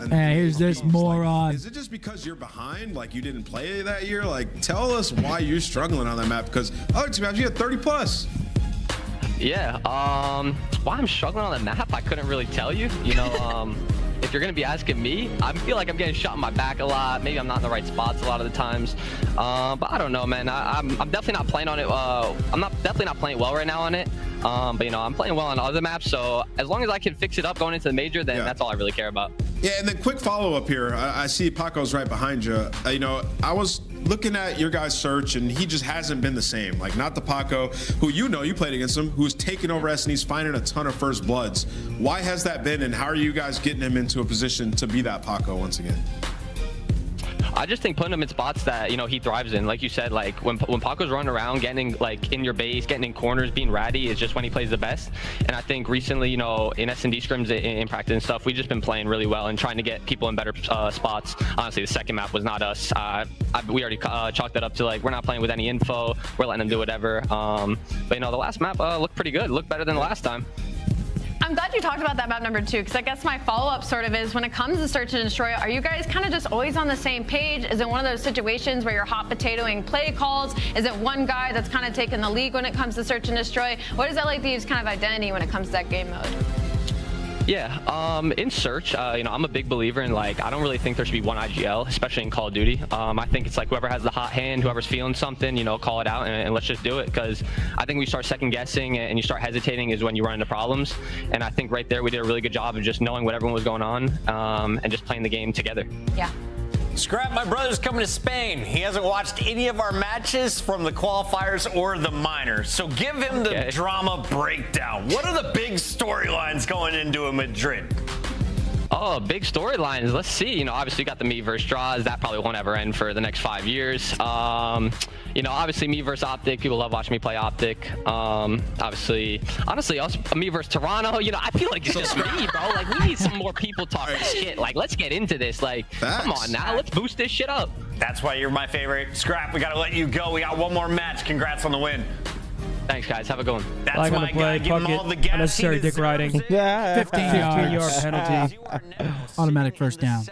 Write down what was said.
Hey, here's this moron. Like, is it just because you're behind? Like you didn't play that year? Like tell us why you're struggling on that map, because other two maps you had 30 plus. Yeah, why I'm struggling on the map, I couldn't really tell you. You know, if you're gonna be asking me, I feel like I'm getting shot in my back a lot. Maybe I'm not in the right spots a lot of the times. But I don't know, man. I'm definitely not playing on it. Definitely not playing well right now on it. But you know, I'm playing well on other maps. So as long as I can fix it up going into the major, then that's all I really care about. Yeah, and then quick follow up here. I see Paco's right behind you. You know, I was looking at your guys' search, and he just hasn't been the same. Like, not the Paco who you played against him, who's taking over S and he's finding a ton of first bloods. Why has that been, and how are you guys getting him into a position to be that Paco once again? I just think putting him in spots that, you know, he thrives in. Like you said, like when Paco's running around, getting like in your base, getting in corners, being ratty is just when he plays the best. And I think recently, you know, in S&D scrims, in practice and stuff, we've just been playing really well and trying to get people in better spots. Honestly, the second map was not us. We already chalked that up to like, we're not playing with any info. We're letting them do whatever. But you know, the last map looked pretty good. Looked better than the last time. I'm glad you talked about that map number 2, because I guess my follow-up sort of is, when it comes to search and destroy, are you guys kind of just always on the same page? Is it one of those situations where you're hot potatoing play calls? Is it one guy that's kind of taking the lead when it comes to search and destroy? What is that like, thieves' kind of identity when it comes to that game mode? Yeah, in search, you know, I'm a big believer in, like, I don't really think there should be one IGL, especially in Call of Duty. I think it's like whoever has the hot hand, whoever's feeling something, you know, call it out and let's just do it. Because I think we start second guessing and you start hesitating is when you run into problems. And I think right there we did a really good job of just knowing what everyone was going on and just playing the game together. Yeah. Scrap, my brother's coming to Spain. He hasn't watched any of our matches from the qualifiers or the minors. So give him the drama breakdown. What are the big storylines going into Madrid? Oh, big storylines. Let's see. You know, obviously you got the me versus draws. That probably won't ever end for the next 5 years. You know, obviously me versus OpTic. People love watching me play OpTic. Obviously, honestly, also me versus Toronto. You know, I feel like it's just me, bro. Like, we need some more people talking shit. Like, let's get into this. Like, come on now. Let's boost this shit up. That's why you're my favorite. Scrap, we got to let you go. We got one more match. Congrats on the win. Thanks, guys. Have a good one. That's my guy. Give him all the gas. Unnecessary dick riding. Yeah. 15-yard penalty. Automatic first down.